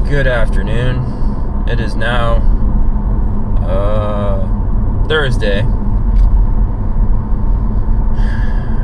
Good afternoon. It is now Thursday.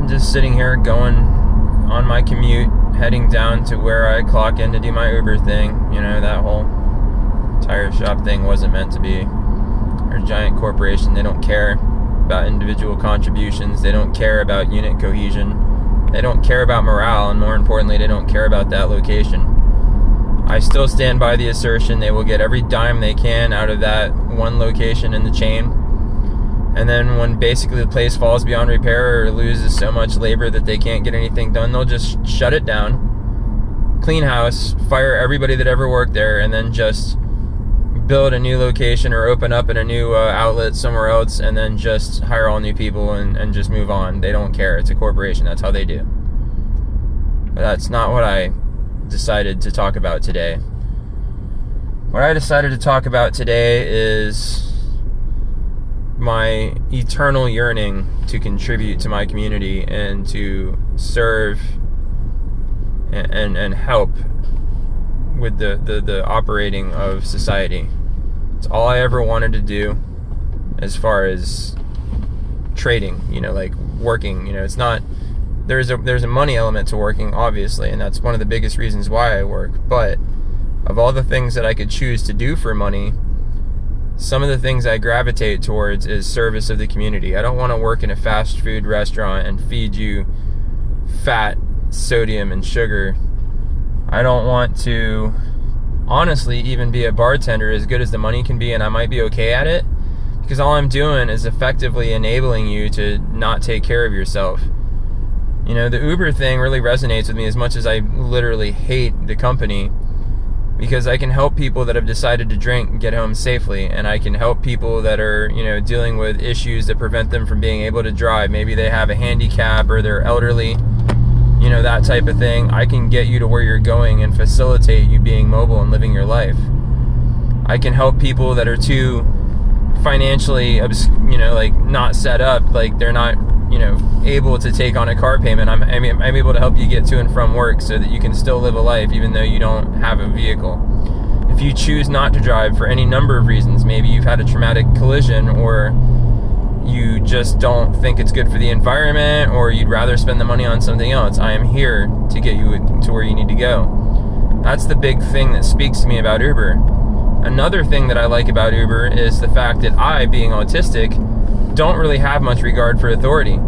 I'm just sitting here going on my commute, heading down to where I clock in to do my Uber thing. You know, that whole tire shop thing wasn't meant to be. They're a giant corporation. They don't care about individual contributions. They don't care about unit cohesion. They don't care about morale, and more importantly, they don't care about that location. I still stand by the assertion they will get every dime they can out of that one location in the chain. And then when basically the place falls beyond repair or loses so much labor that they can't get anything done, they'll just shut it down, clean house, fire everybody that ever worked there, and then just build a new location or open up in a new outlet somewhere else, and then just hire all new people and just move on. They don't care. It's a corporation. That's how they do. But that's not what I decided to talk about today. What I decided to talk about today is my eternal yearning to contribute to my community and to serve and help with the operating of society. It's all I ever wanted to do as far as trading, like working. It's not, there's a money element to working, obviously, and that's one of the biggest reasons why I work. But of all the things that I could choose to do for money, some of the things I gravitate towards is service of the community. I don't want to work in a fast food restaurant and feed you fat, sodium, and sugar. I don't want to, honestly, even be a bartender, as good as the money can be, and I might be okay at it, because all I'm doing is effectively enabling you to not take care of yourself. The Uber thing really resonates with me, as much as I literally hate the company, because I can help people that have decided to drink get home safely, and I can help people that are, dealing with issues that prevent them from being able to drive. Maybe they have a handicap or they're elderly, that type of thing. I can get you to where you're going and facilitate you being mobile and living your life. I can help people that are too financially, not set up, like they're not, able to take on a car payment. I'm able to help you get to and from work so that you can still live a life even though you don't have a vehicle. If you choose not to drive for any number of reasons, maybe you've had a traumatic collision, or you just don't think it's good for the environment, or you'd rather spend the money on something else, I am here to get you to where you need to go. That's the big thing that speaks to me about Uber. Another thing that I like about Uber is the fact that I, being autistic, don't really have much regard for authority.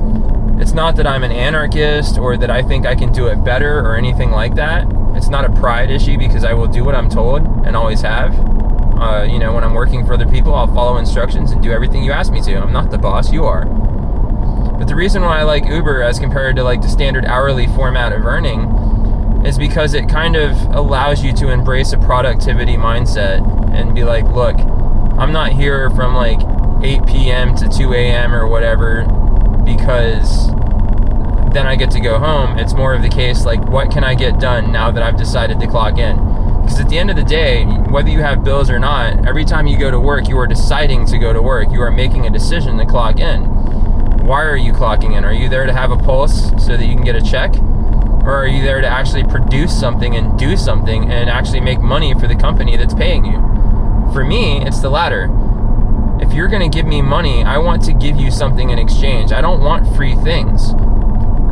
It's not that I'm an anarchist or that I think I can do it better or anything like that. It's not a pride issue, because I will do what I'm told and always have. When I'm working for other people, I'll follow instructions and do everything you ask me to. I'm not the boss, you are. But the reason why I like Uber as compared to like the standard hourly format of earning is because it kind of allows you to embrace a productivity mindset and be like, look, I'm not here from like 8 p.m. to 2 a.m. or whatever because then I get to go home. It's more of the case like, what can I get done now that I've decided to clock in? Because at the end of the day, whether you have bills or not, every time you go to work, you are deciding to go to work. You are making a decision to clock in. Why are you clocking in? Are you there to have a pulse so that you can get a check? Or are you there to actually produce something and do something and actually make money for the company that's paying you? For me, it's the latter. If you're going to give me money, I want to give you something in exchange. I don't want free things.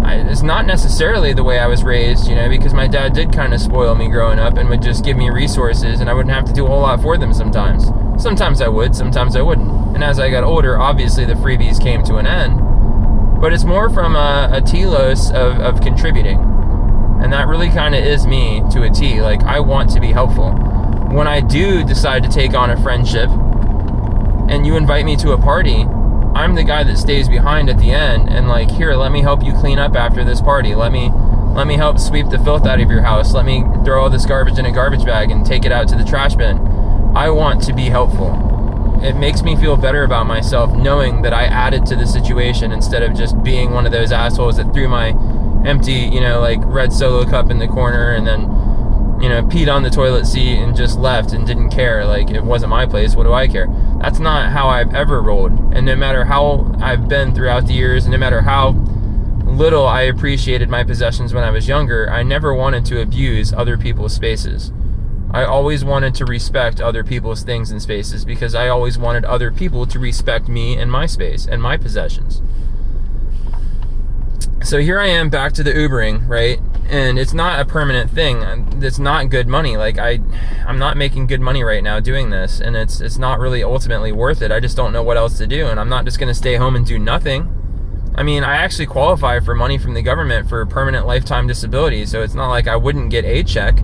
It's not necessarily the way I was raised, because my dad did kind of spoil me growing up and would just give me resources, and I wouldn't have to do a whole lot for them sometimes. Sometimes I would, sometimes I wouldn't. And as I got older, obviously the freebies came to an end. But it's more from a telos of contributing. And that really kind of is me to a T. Like, I want to be helpful. When I do decide to take on a friendship, and you invite me to a party, I'm the guy that stays behind at the end and like, here, let me help you clean up after this party. Let me help sweep the filth out of your house. Let me throw all this garbage in a garbage bag and take it out to the trash bin. I want to be helpful. It makes me feel better about myself knowing that I added to the situation instead of just being one of those assholes that threw my empty, red Solo cup in the corner and then, peed on the toilet seat and just left and didn't care. Like, it wasn't my place. What do I care? That's not how I've ever rolled. And no matter how I've been throughout the years, and no matter how little I appreciated my possessions when I was younger, I never wanted to abuse other people's spaces. I always wanted to respect other people's things and spaces because I always wanted other people to respect me and my space and my possessions. So here I am back to the Ubering, right? And it's not a permanent thing. It's not good money. Like I'm not making good money right now doing this, and it's not really ultimately worth it. I just don't know what else to do, and I'm not just going to stay home and do nothing. I mean, I actually qualify for money from the government for permanent lifetime disability, so it's not like I wouldn't get a check,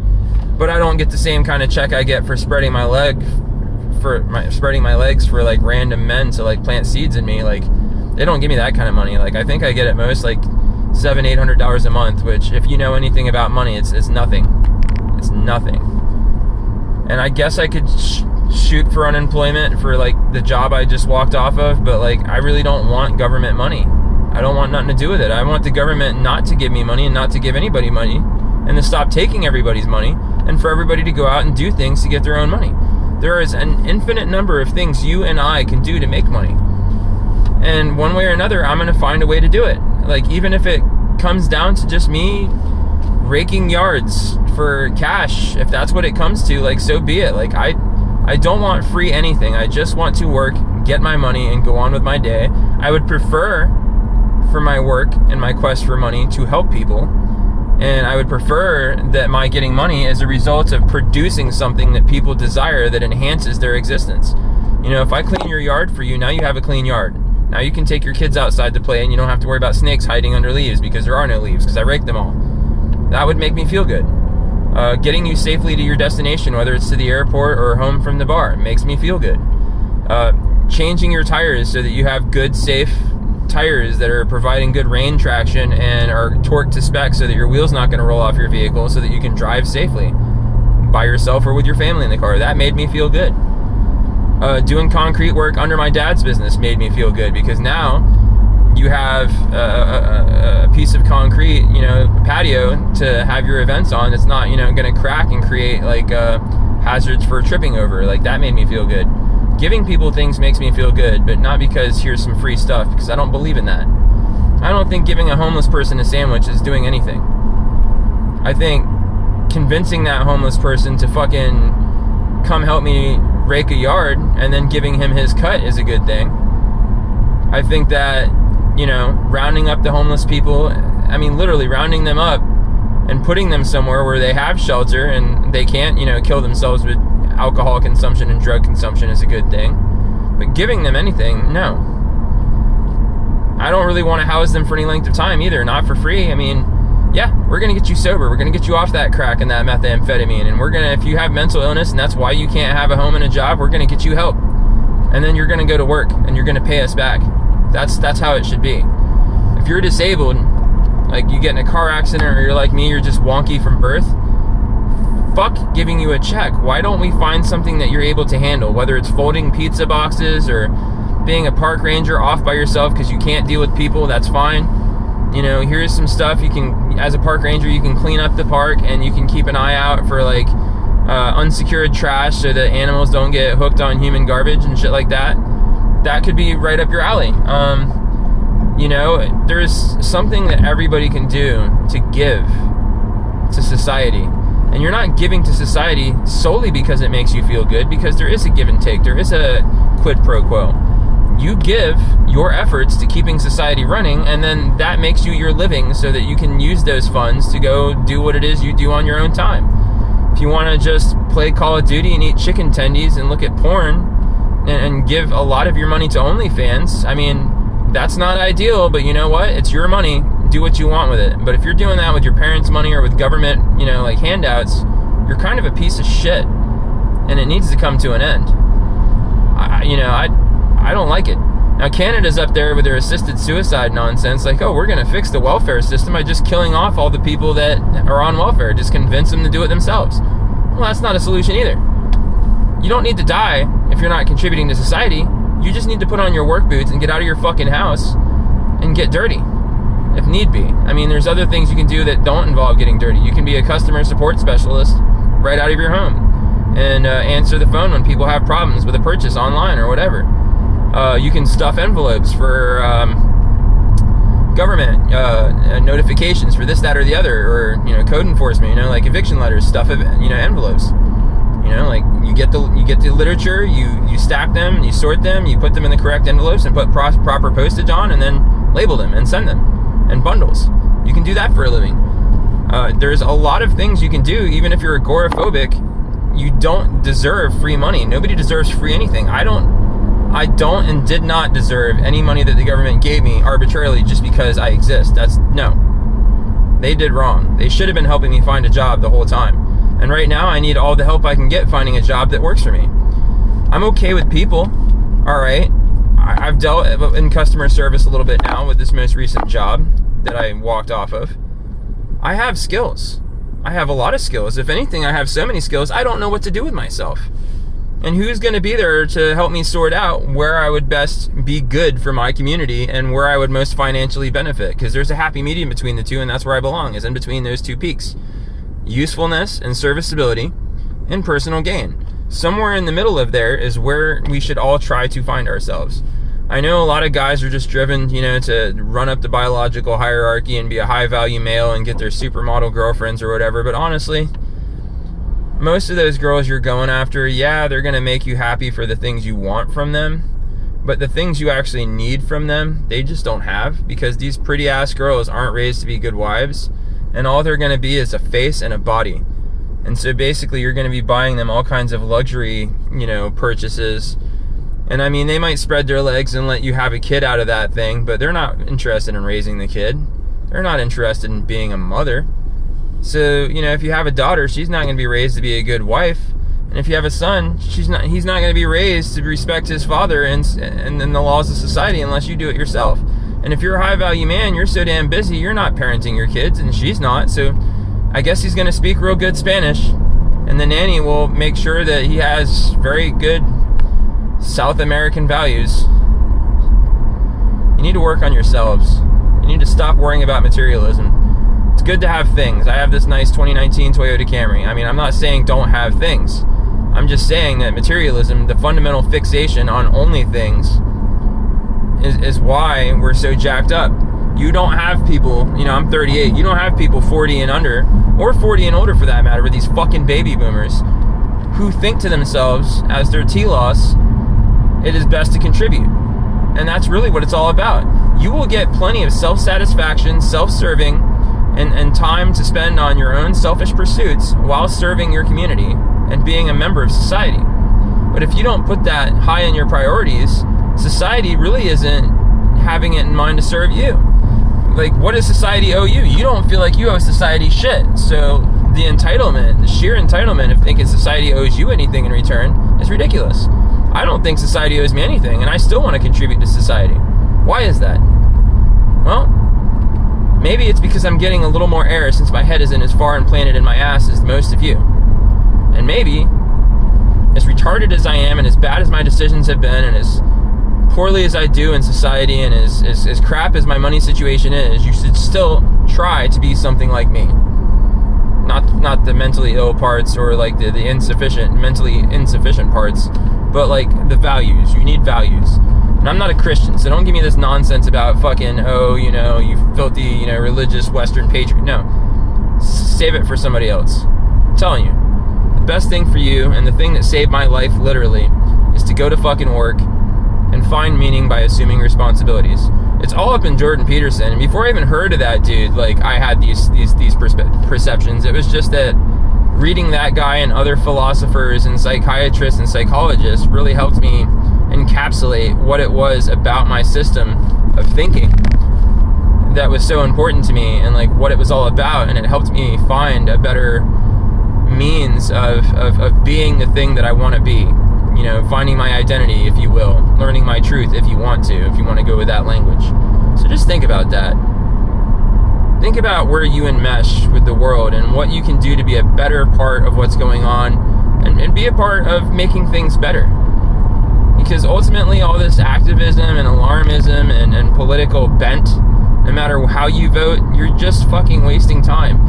but I don't get the same kind of check I get for spreading my legs for like random men to like plant seeds in me. Like, they don't give me that kind of money. Like, I think I get at most like $700-800 a month, which, if you know anything about money, it's nothing. It's nothing. And I guess I could shoot for unemployment for like the job I just walked off of, but like, I really don't want government money. I don't want nothing to do with it. I want the government not to give me money and not to give anybody money, and to stop taking everybody's money, and for everybody to go out and do things to get their own money. There is an infinite number of things you and I can do to make money. And one way or another, I'm going to find a way to do it. Like, even if it comes down to just me raking yards for cash, if that's what it comes to, like, so be it. Like, I don't want free anything. I just want to work, get my money, and go on with my day. I would prefer for my work and my quest for money to help people. And I would prefer that my getting money is a result of producing something that people desire that enhances their existence. You know, if I clean your yard for you, now you have a clean yard. Now you can take your kids outside to play, and you don't have to worry about snakes hiding under leaves, because there are no leaves, because I raked them all. That would make me feel good. Getting you safely to your destination, whether it's to the airport or home from the bar, makes me feel good. Changing your tires so that you have good, safe tires that are providing good rain traction and are torqued to spec so that your wheel's not going to roll off your vehicle, so that you can drive safely by yourself or with your family in the car. That made me feel good. Doing concrete work under my dad's business made me feel good, because now you have a piece of concrete, you know, patio to have your events on. It's not, you know, going to crack and create like hazards for tripping over. Like, that made me feel good. Giving people things makes me feel good, but not because here's some free stuff, because I don't believe in that. I don't think giving a homeless person a sandwich is doing anything. I think convincing that homeless person to fucking come help me rake a yard and then giving him his cut is a good thing. I think that, you know, rounding up the homeless people, I mean, literally rounding them up and putting them somewhere where they have shelter and they can't, you know, kill themselves with alcohol consumption and drug consumption is a good thing. But giving them anything, no. I don't really want to house them for any length of time either, not for free. I mean, yeah, we're going to get you sober. We're going to get you off that crack and that methamphetamine. And we're going to, if you have mental illness and that's why you can't have a home and a job, we're going to get you help. And then you're going to go to work and you're going to pay us back. That's how it should be. If you're disabled, like you get in a car accident, or you're like me, you're just wonky from birth, fuck giving you a check. Why don't we find something that you're able to handle? Whether it's folding pizza boxes or being a park ranger off by yourself because you can't deal with people, that's fine. You know, here's some stuff you can, as a park ranger, you can clean up the park and you can keep an eye out for like unsecured trash so that animals don't get hooked on human garbage and shit like that. That could be right up your alley. You know, there's something that everybody can do to give to society. And you're not giving to society solely because it makes you feel good, because there is a give and take. There is a quid pro quo. You give your efforts to keeping society running, and then that makes you your living so that you can use those funds to go do what it is you do on your own time. If you want to just play Call of Duty and eat chicken tendies and look at porn and give a lot of your money to OnlyFans, I mean, that's not ideal, but you know what? It's your money. Do what you want with it. But if you're doing that with your parents' money or with government, you know, like handouts, you're kind of a piece of shit, and it needs to come to an end. I don't like it. Now, Canada's up there with their assisted suicide nonsense, like, oh, we're going to fix the welfare system by just killing off all the people that are on welfare, just convince them to do it themselves. Well, that's not a solution either. You don't need to die if you're not contributing to society. You just need to put on your work boots and get out of your fucking house and get dirty, if need be. I mean, there's other things you can do that don't involve getting dirty. You can be a customer support specialist right out of your home and answer the phone when people have problems with a purchase online or whatever. You can stuff envelopes for government notifications for this, that, or the other, or, you know, code enforcement, you know, like eviction letters, stuff, you know, envelopes. You know, like you get the literature, you stack them, you sort them, you put them in the correct envelopes and put proper postage on, and then label them and send them in bundles. You can do that for a living. There's a lot of things you can do, even if you're agoraphobic. You don't deserve free money. Nobody deserves free anything. I don't and did not deserve any money that the government gave me arbitrarily just because I exist. No. They did wrong. They should have been helping me find a job the whole time. And right now, I need all the help I can get finding a job that works for me. I'm okay with people, all right? I've dealt in customer service a little bit now with this most recent job that I walked off of. I have skills. I have a lot of skills. If anything, I have so many skills, I don't know what to do with myself. And who's going to be there to help me sort out where I would best be good for my community and where I would most financially benefit? Because there's a happy medium between the two, and that's where I belong, is in between those two peaks. Usefulness and serviceability and personal gain. Somewhere in the middle of there is where we should all try to find ourselves. I know a lot of guys are just driven, to run up the biological hierarchy and be a high-value male and get their supermodel girlfriends or whatever, but honestly, most of those girls you're going after, yeah, they're going to make you happy for the things you want from them, but the things you actually need from them, they just don't have, because these pretty-ass girls aren't raised to be good wives, and all they're going to be is a face and a body. And so basically you're going to be buying them all kinds of luxury, purchases. And I mean, they might spread their legs and let you have a kid out of that thing, but they're not interested in raising the kid. They're not interested in being a mother. So, if you have a daughter, she's not going to be raised to be a good wife. And if you have a son, he's not going to be raised to respect his father and the laws of society unless you do it yourself. And if you're a high-value man, you're so damn busy, you're not parenting your kids, and she's not. So I guess he's going to speak real good Spanish, and the nanny will make sure that he has very good South American values. You need to work on yourselves. You need to stop worrying about materialism. It's good to have things. I have this nice 2019 Toyota Camry. I mean, I'm not saying don't have things. I'm just saying that materialism, the fundamental fixation on only things, is why we're so jacked up. You don't have people, I'm 38, you don't have people 40 and under, or 40 and older for that matter, with these fucking baby boomers, who think to themselves, as their telos, it is best to contribute. And that's really what it's all about. You will get plenty of self-satisfaction, self-serving, and time to spend on your own selfish pursuits while serving your community and being a member of society. But if you don't put that high in your priorities, society really isn't having it in mind to serve you. Like, what does society owe you? You don't feel like you owe society shit. So the sheer entitlement of thinking society owes you anything in return is ridiculous. I don't think society owes me anything, and I still want to contribute to society. Why is that? Well, maybe it's because I'm getting a little more air since my head isn't as far implanted in my ass as most of you. And maybe, as retarded as I am and as bad as my decisions have been and as poorly as I do in society and as crap as my money situation is, you should still try to be something like me. Not the mentally ill parts or like the mentally insufficient parts, but like the values. You need values. And I'm not a Christian, so don't give me this nonsense about fucking, you filthy, religious Western patriot. No. Save it for somebody else. I'm telling you. The best thing for you, and the thing that saved my life literally, is to go to fucking work and find meaning by assuming responsibilities. It's all up in Jordan Peterson. And before I even heard of that dude, like, I had these perceptions. It was just that reading that guy and other philosophers and psychiatrists and psychologists really helped me encapsulate what it was about my system of thinking that was so important to me and like what it was all about. And it helped me find a better means of being the thing that I want to be. Finding my identity, if you will, learning my truth if you want to go with that language. So just think about that. Think about where you enmesh with the world and what you can do to be a better part of what's going on and be a part of making things better. Because ultimately all this activism and alarmism and political bent, no matter how you vote, you're just fucking wasting time.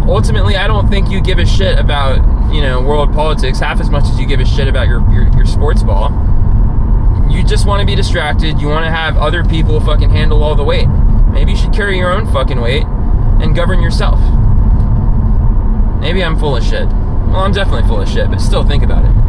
Ultimately, I don't think you give a shit about, world politics half as much as you give a shit about your sports ball. You just want to be distracted. You want to have other people fucking handle all the weight. Maybe you should carry your own fucking weight and govern yourself. Maybe I'm full of shit. Well, I'm definitely full of shit, but still think about it.